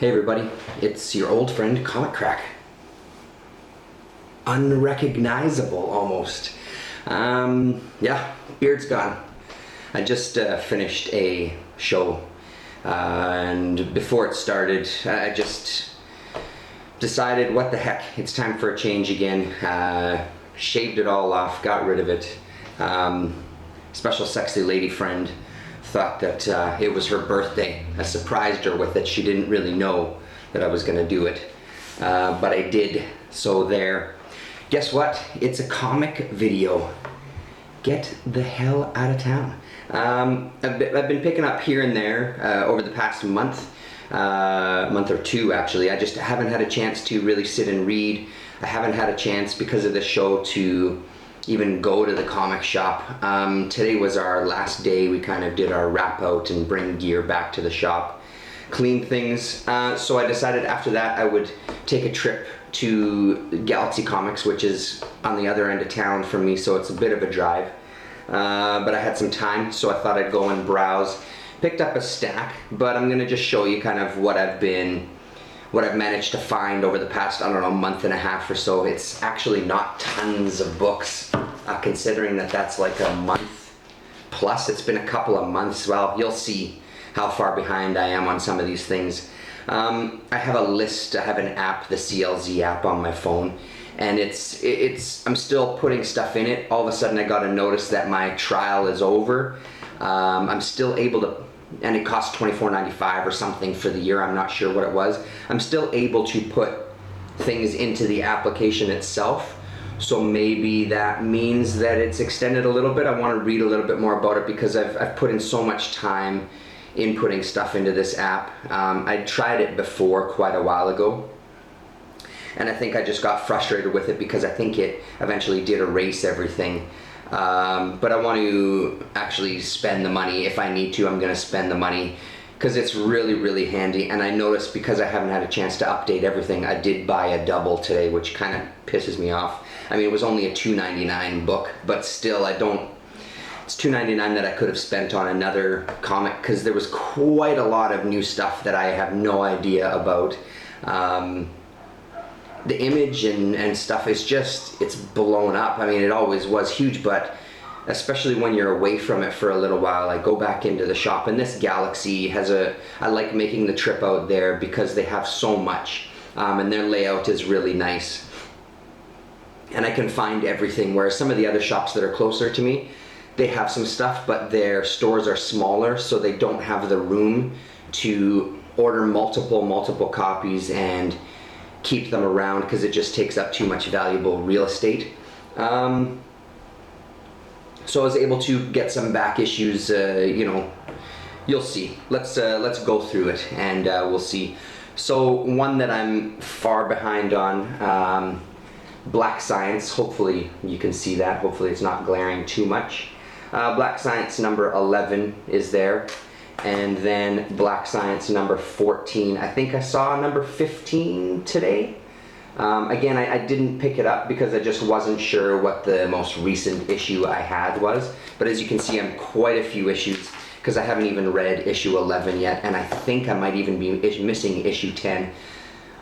Hey everybody, it's your old friend Comic Crack. Unrecognizable almost. Yeah, beard's gone. I just finished a show and before it started I just decided what the heck, it's time for a change again. Shaved it all off, got rid of it. Special sexy lady friend thought that it was her birthday. I surprised her with it. She didn't really know that I was gonna do it, but I did, so there. Guess what? It's a comic video. Get the hell out of town. I've been picking up here and there over the past month or two actually. I just haven't had a chance to really sit and read. I haven't had a chance because of the show to even go to the comic shop. Today was our last day. We kind of did our wrap out and bring gear back to the shop, clean things. So I decided after that I would take a trip to Galaxy Comics, which is on the other end of town from me, so it's a bit of a drive. But I had some time, so I thought I'd go and browse. Picked up a stack, but I'm gonna just show you kind of what I've managed to find over the past, I don't know, month and a half or so. It's actually not tons of books, considering that that's like a month plus. It's been a couple of months. Well, you'll see how far behind I am on some of these things. I have a list, I have an app, the CLZ app on my phone, and I'm still putting stuff in it. All of a sudden I got a notice that my trial is over. I'm still able to, and it cost $24.95 or something for the year, I'm not sure what it was. I'm still able to put things into the application itself, so maybe that means that it's extended a little bit. I want to read a little bit more about it because I've put in so much time inputting stuff into this app. I tried it before quite a while ago, and I think I just got frustrated with it because I think it eventually did erase everything. But I want to actually spend the money. If I need to, I'm going to spend the money because it's really, really handy. And I noticed because I haven't had a chance to update everything, I did buy a double today, which kind of pisses me off. I mean, it was only a $2.99 book, but still, it's $2.99 that I could have spent on another comic because there was quite a lot of new stuff that I have no idea about. The image and stuff is just, it's blown up. I mean, it always was huge, but especially when you're away from it for a little while, I go back into the shop, and this Galaxy has I like making the trip out there because they have so much, and their layout is really nice. And I can find everything, whereas some of the other shops that are closer to me, they have some stuff, but their stores are smaller, so they don't have the room to order multiple copies and keep them around because it just takes up too much valuable real estate. So I was able to get some back issues, you know, you'll see. Let's go through it and we'll see. So one that I'm far behind on, Black Science, hopefully you can see that, hopefully it's not glaring too much. Black Science number 11 is there. And then Black Science number 14. I think I saw number 15 today. Again, I didn't pick it up because I just wasn't sure what the most recent issue I had was. But as you can see, I'm quite a few issues because I haven't even read issue 11 yet. And I think I might even be missing issue 10.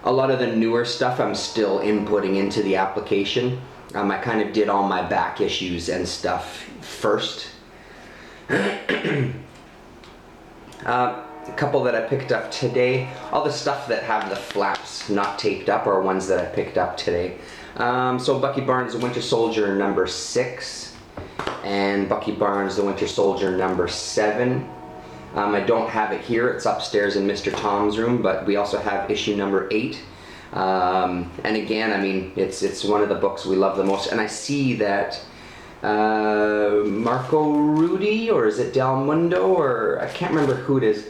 A lot of the newer stuff I'm still inputting into the application. I kind of did all my back issues and stuff first. A couple that I picked up today, all the stuff that have the flaps not taped up are ones that I picked up today. So Bucky Barnes The Winter Soldier number 6 and Bucky Barnes The Winter Soldier number 7. I don't have it here, it's upstairs in Mr. Tom's room, but we also have issue number 8. And again, I mean, it's one of the books we love the most, and I see that Marco Rudy, or is it Del Mundo, or I can't remember who it is,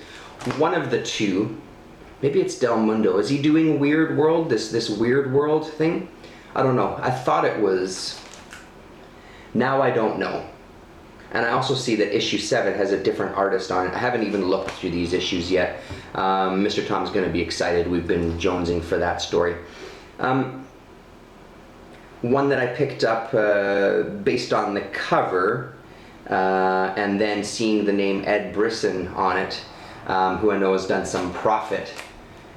one of the two, maybe it's Del Mundo. Is he doing Weird World, this Weird World thing? I don't know. I thought it was. Now I don't know. And I also see that issue 7 has a different artist on it. I haven't even looked through these issues yet. Mr. Tom's going to be excited. We've been jonesing for that story. One that I picked up based on the cover and then seeing the name Ed Brisson on it, who I know has done some Prophet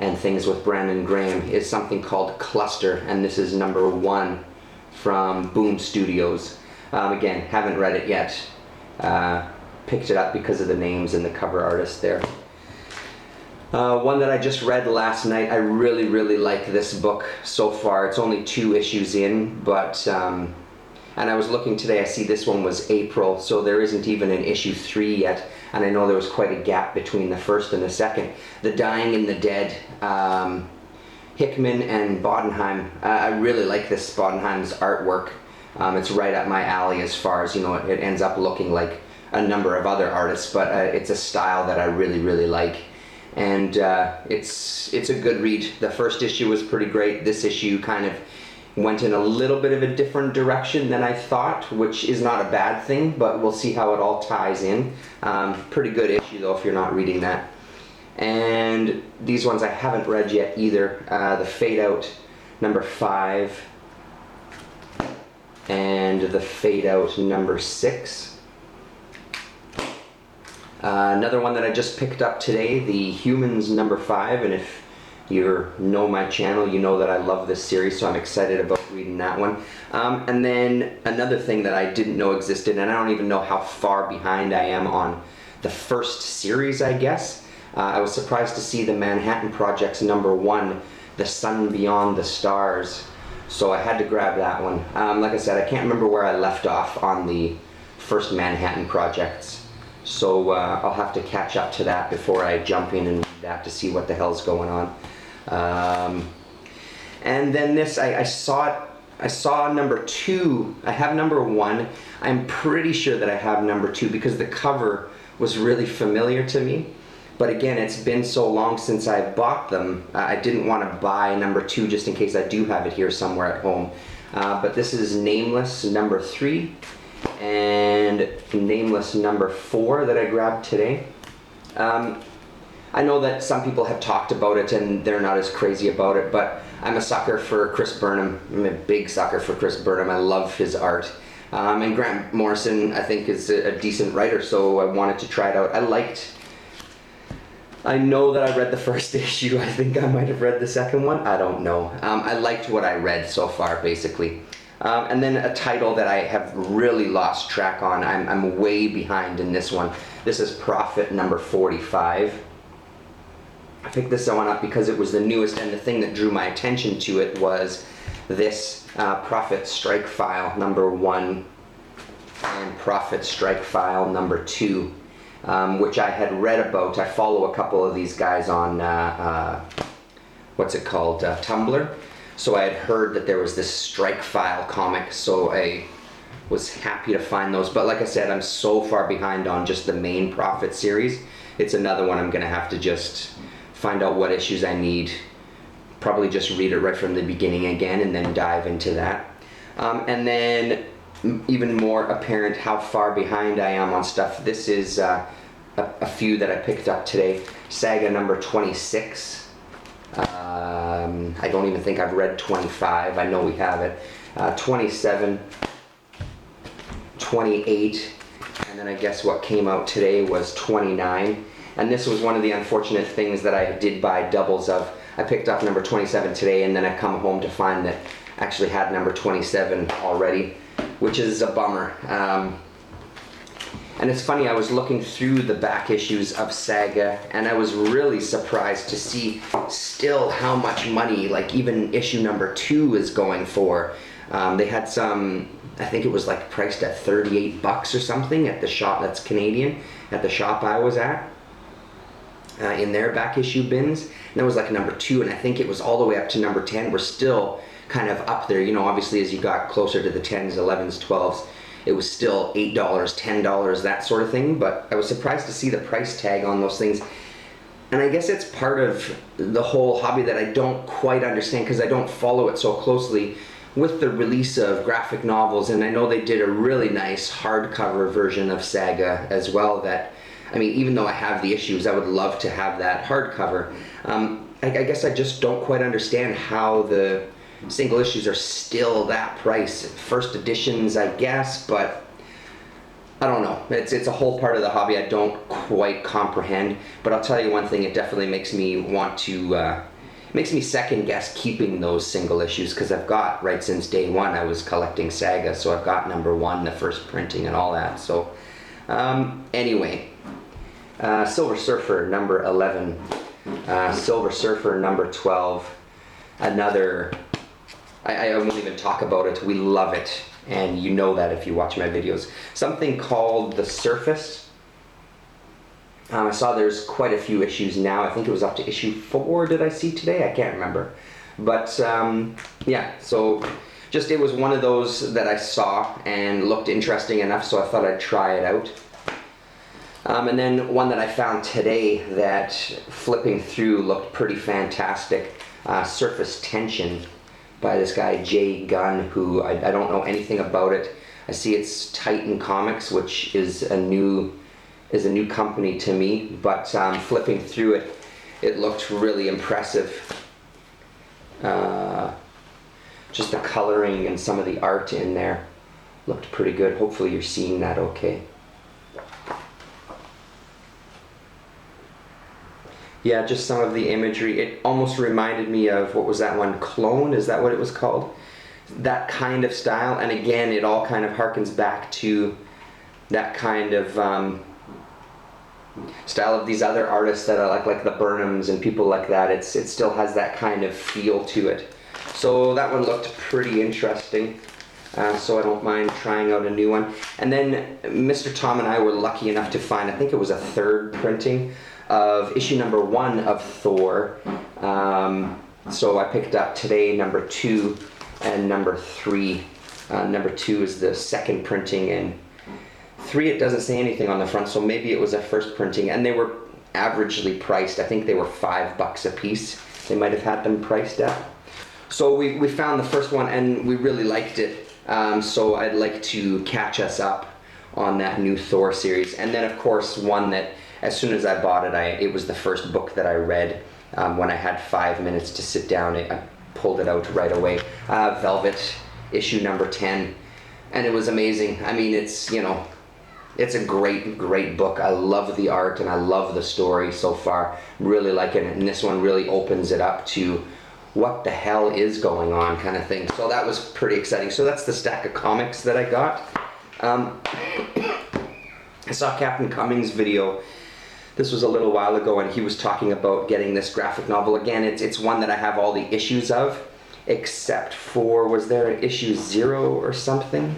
and things with Brandon Graham is something called Cluster, and this is number 1 from Boom Studios. Again, haven't read it yet. Picked it up because of the names and the cover artist there. One that I just read last night. I really, really like this book so far. It's only 2 issues in, but and I was looking today, I see this one was April, so there isn't even an issue 3 yet, and I know there was quite a gap between the first and the second. The Dying and the Dead, Hickman and Bodenheim. I really like this Bodenheim's artwork. It's right up my alley as far as, it ends up looking like a number of other artists, but it's a style that I really, really like. And it's a good read. The first issue was pretty great. This issue kind of went in a little bit of a different direction than I thought, which is not a bad thing, but we'll see how it all ties in. Pretty good issue though if you're not reading that. And these ones I haven't read yet either. The Fade Out number 5 and the Fade Out number 6. Another one that I just picked up today, the Humans number 5, and if you know my channel, you know that I love this series, so I'm excited about reading that one. And then another thing that I didn't know existed, and I don't even know how far behind I am on the first series, I guess. I was surprised to see the Manhattan Project's number 1, The Sun Beyond the Stars, so I had to grab that one. Like I said, I can't remember where I left off on the first Manhattan Projects, so I'll have to catch up to that before I jump in and read that to see what the hell's going on. And then this, I saw number 2. I have number 1. I'm pretty sure that I have number 2 because the cover was really familiar to me. But again, it's been so long since I bought them, I didn't want to buy number 2 just in case I do have it here somewhere at home. But this is Nameless number 3 and Nameless number 4 that I grabbed today. I know that some people have talked about it and they're not as crazy about it, but I'm a sucker for Chris Burnham. I'm a big sucker for Chris Burnham. I love his art. And Grant Morrison, I think, is a decent writer, so I wanted to try it out. I know that I read the first issue. I think I might have read the second one. I don't know. I liked what I read so far, basically. And then a title that I have really lost track on. I'm way behind in this one. This is Prophet number 45. I picked this one up because it was the newest, and the thing that drew my attention to it was this Prophet Strike File number 1 and Prophet Strike File number 2, which I had read about. I follow a couple of these guys on Tumblr, so I had heard that there was this Strike File comic, so I was happy to find those. But like I said, I'm so far behind on just the main Prophet series. It's another one I'm gonna have to just find out what issues I need, probably just read it right from the beginning again and then dive into that. And then even more apparent how far behind I am on stuff. This is a few that I picked up today. Saga number 26. I don't even think I've read 25. I know we have it. 27, 28, and then I guess what came out today was 29. And this was one of the unfortunate things that I did buy doubles of. I picked up number 27 today, and then I come home to find that I actually had number 27 already, which is a bummer. And it's funny, I was looking through the back issues of Saga, and I was really surprised to see still how much money, like even issue number 2 is going for. They had some, I think it was like priced at $38 or something at the shop, that's Canadian, at the shop I was at. In their back issue bins, and that was like number 2, and I think it was all the way up to number 10. We're still kind of up there, obviously as you got closer to the 10s, 11s, 12s, it was still $8, $10, that sort of thing. But I was surprised to see the price tag on those things, and I guess it's part of the whole hobby that I don't quite understand because I don't follow it so closely with the release of graphic novels. And I know they did a really nice hardcover version of Saga as well that, I mean, even though I have the issues, I would love to have that hardcover. I guess I just don't quite understand how the single issues are still that price. First editions, I guess, but I don't know. It's a whole part of the hobby I don't quite comprehend. But I'll tell you one thing, it definitely makes me want to makes me second guess keeping those single issues, because I've got, right since day one, I was collecting Saga, so I've got number 1, the first printing and all that. So anyway, Silver Surfer number 11, Silver Surfer number 12, another, I won't even talk about it, we love it, and you know that if you watch my videos. Something called The Surface. I saw there's quite a few issues now. I think it was up to issue 4, did I see today? I can't remember. But yeah, so just it was one of those that I saw and looked interesting enough, so I thought I'd try it out. And then one that I found today that flipping through looked pretty fantastic, Surface Tension by this guy Jay Gunn, who I don't know anything about it. I see it's Titan Comics, which is a new company to me, but flipping through it, it looked really impressive. Just the coloring and some of the art in there looked pretty good. Hopefully you're seeing that okay. Yeah, just some of the imagery. It almost reminded me of, what was that one, Clone? Is that what it was called? That kind of style, and again, it all kind of harkens back to that kind of style of these other artists that are like the Burnhams and people like that. It still has that kind of feel to it. So that one looked pretty interesting. So I don't mind trying out a new one. And then Mr. Tom and I were lucky enough to find, I think it was a 3rd printing of issue number 1 of Thor. So I picked up today number 2 and number 3. Number 2 is the 2nd printing, and 3, it doesn't say anything on the front, so maybe it was a first printing, and they were averagely priced. I think they were $5 a piece. They might have had them priced at. So we found the first one and we really liked it. So I'd like to catch us up on that new Thor series. And then of course one that as soon as I bought it, it was the first book that I read when I had 5 minutes to sit down. I pulled it out right away. Velvet, issue number 10, and it was amazing. I mean, it's, you know, it's a great book. I love the art and I love the story so far. Really liking it, and this one really opens it up to what the hell is going on kind of thing. So that was pretty exciting. So that's the stack of comics that I got. I saw Captain Cummings' video. This was a little while ago, and he was talking about getting this graphic novel. Again, it's one that I have all the issues of, except for, was there an issue 0 or something?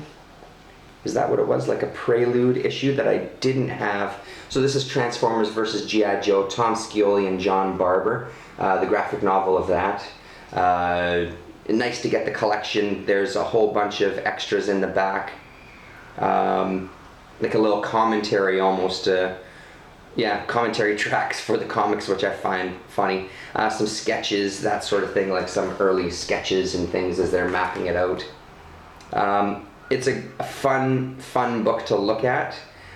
Is that what it was? Like a prelude issue that I didn't have. So this is Transformers vs. G.I. Joe, Tom Scioli and John Barber, the graphic novel of that. Nice to get the collection. There's a whole bunch of extras in the back. Like a little commentary almost. Yeah, commentary tracks for the comics, which I find funny. Some sketches, that sort of thing, like some early sketches and things as they're mapping it out. It's a fun book to look at.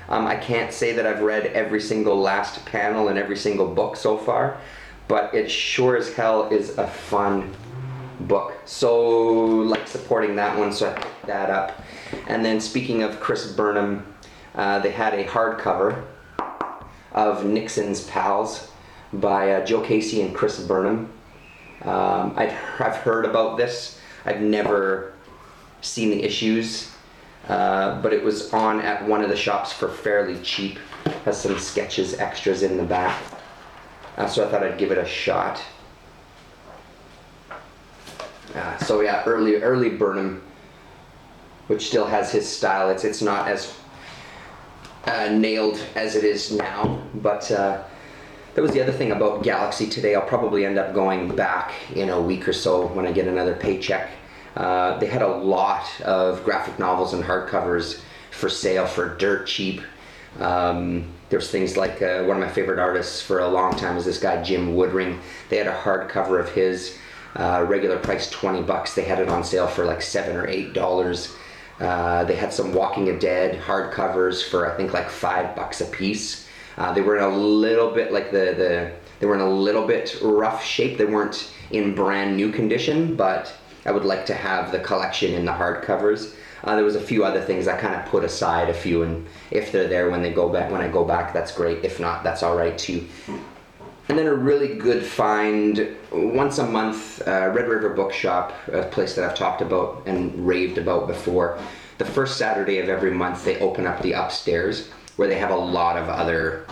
I can't say that I've read every single last panel in every single book so far, but it sure as hell is a fun book. So, like supporting that one, so I picked that up. And then speaking of Chris Burnham, they had a hardcover of Nixon's Pals by Joe Casey and Chris Burnham. I've heard about this. I've never seen the issues, but it was on at one of the shops for fairly cheap. Has some sketches, extras in the back. So I thought I'd give it a shot. So yeah, early Burnham, which still has his style. It's not as nailed as it is now, but that was the other thing about Galaxy today. I'll probably end up going back in a week or so when I get another paycheck. They had a lot of graphic novels and hardcovers for sale for dirt cheap. There's things like one of my favorite artists for a long time is this guy Jim Woodring. They had a hardcover of his, regular price $20. They had it on sale for like $7 or $8. They had some Walking Dead hardcovers for I think like $5 a piece. They were in a little bit like they were in a little bit rough shape. They weren't in brand new condition, but I would like to have the collection in the hardcovers. There was a few other things I kind of put aside a few, and if they're there when I go back, that's great. If not, that's all right too. And then a really good find, once a month, Red River Bookshop, a place that I've talked about and raved about before. The first Saturday of every month they open up the upstairs where they have a lot of other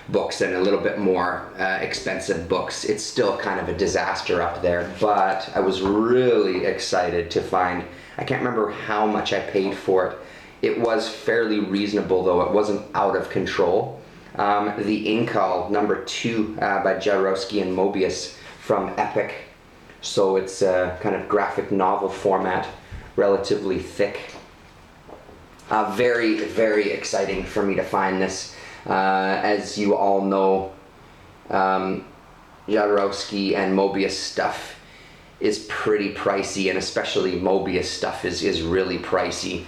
books and a little bit more expensive books. It's still kind of a disaster up there, but I was really excited to find, I can't remember how much I paid for it. It was fairly reasonable though, it wasn't out of control. The Incal #2 by Jodorowsky and Mobius from Epic. So it's a kind of graphic novel format, relatively thick. Very, very exciting for me to find this. As you all know, Jodorowsky and Mobius stuff is pretty pricey, and especially Mobius stuff is really pricey,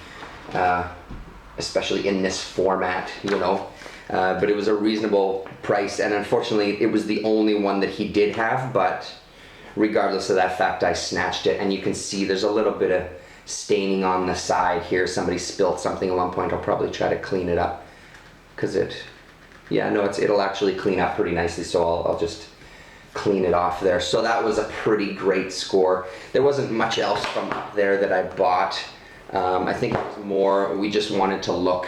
especially in this format, you know. But it was a reasonable price, and unfortunately it was the only one that he did have, but regardless of that fact, I snatched it. And you can see there's a little bit of staining on the side here. Somebody spilled something at one point. I'll probably try to clean it up, because it'll actually clean up pretty nicely, so I'll just clean it off there. So that was a pretty great score. There wasn't much else from up there that I bought. I think it was more, we just wanted to look.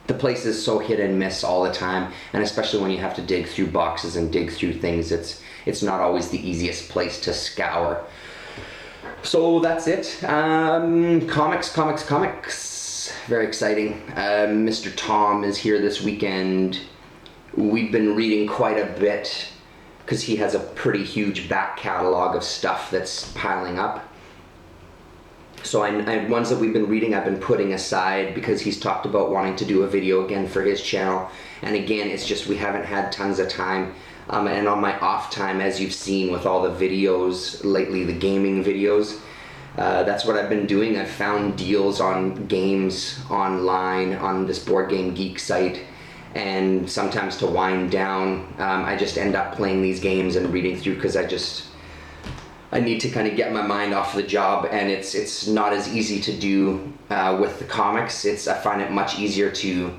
The place is so hit and miss all the time, and especially when you have to dig through boxes and dig through things, it's not always the easiest place to scour. So that's it. Comics. Very exciting. Mr. Tom is here this weekend. We've been reading quite a bit because he has a pretty huge back catalog of stuff that's piling up. So ones that we've been reading I've been putting aside because he's talked about wanting to do a video again for his channel. And again, it's just we haven't had tons of time. And on my off time, as you've seen with all the videos lately, the gaming videos, that's what I've been doing. I've found deals on games online on this Board Game Geek site. And sometimes to wind down, I just end up playing these games and reading through because I need to kind of get my mind off the job, and it's not as easy to do with the comics. I find it much easier to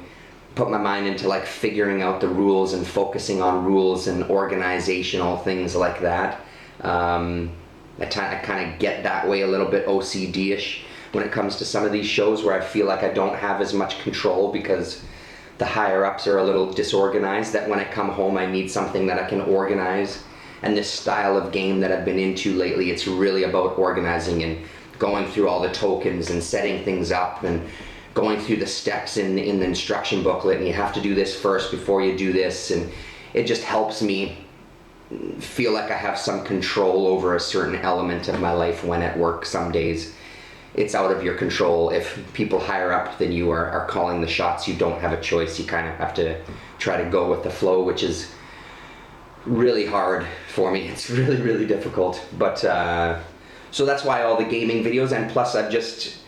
put my mind into like figuring out the rules and focusing on rules and organizational things like that. I kind of get that way a little bit OCD-ish when it comes to some of these shows where I feel like I don't have as much control because the higher-ups are a little disorganized, that when I come home I need something that I can organize. And this style of game that I've been into lately, it's really about organizing and going through all the tokens and setting things up and going through the steps in the instruction booklet, and you have to do this first before you do this, and it just helps me feel like I have some control over a certain element of my life when at work. Some days it's out of your control. If people higher up than you are calling the shots, you don't have a choice. You kind of have to try to go with the flow, which is really hard for me. It's really, really difficult. But so that's why all the gaming videos, and plus I've just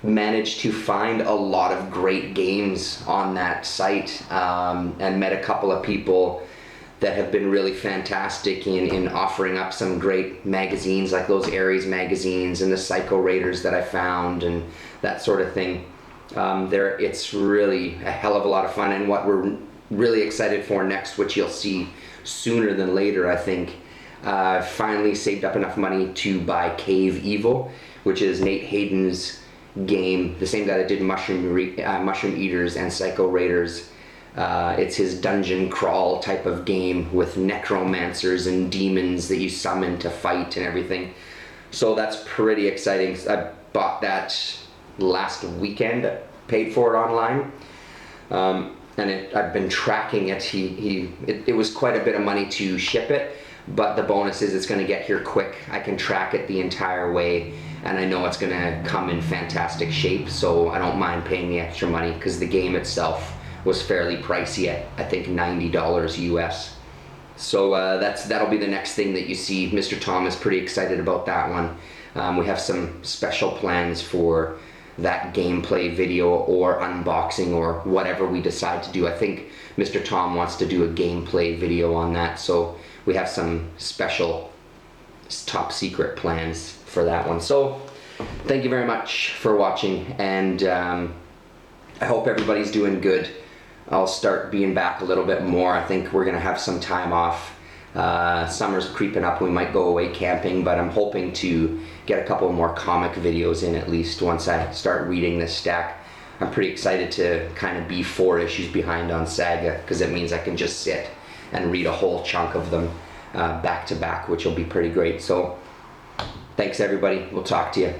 managed to find a lot of great games on that site, and met a couple of people that have been really fantastic in offering up some great magazines, like those Ares magazines and the Psycho Raiders that I found and that sort of thing. It's really a hell of a lot of fun, and what we're really excited for next, which you'll see sooner than later, I think. Finally saved up enough money to buy Cave Evil, which is Nate Hayden's game, the same guy that did Mushroom Eaters and Psycho Raiders. It's his dungeon crawl type of game with necromancers and demons that you summon to fight and everything. So that's pretty exciting. I bought that last weekend, paid for it online. And I've been tracking it. It was quite a bit of money to ship it, but the bonus is it's going to get here quick. I can track it the entire way, and I know it's going to come in fantastic shape, so I don't mind paying the extra money because the game itself was fairly pricey at, I think, $90 US. So that'll be the next thing that you see. Mr. Tom is pretty excited about that one. We have some special plans for that gameplay video or unboxing or whatever we decide to do. I think Mr. Tom wants to do a gameplay video on that, so we have some special top secret plans for that one. So thank you very much for watching, and I hope everybody's doing good. I'll start being back a little bit more. I think we're gonna have some time off. Summer's creeping up, we might go away camping, but I'm hoping to get a couple more comic videos in at least once I start reading this stack. I'm pretty excited to kind of be 4 issues behind on Saga, because it means I can just sit and read a whole chunk of them back to back, which will be pretty great. So thanks everybody, we'll talk to you.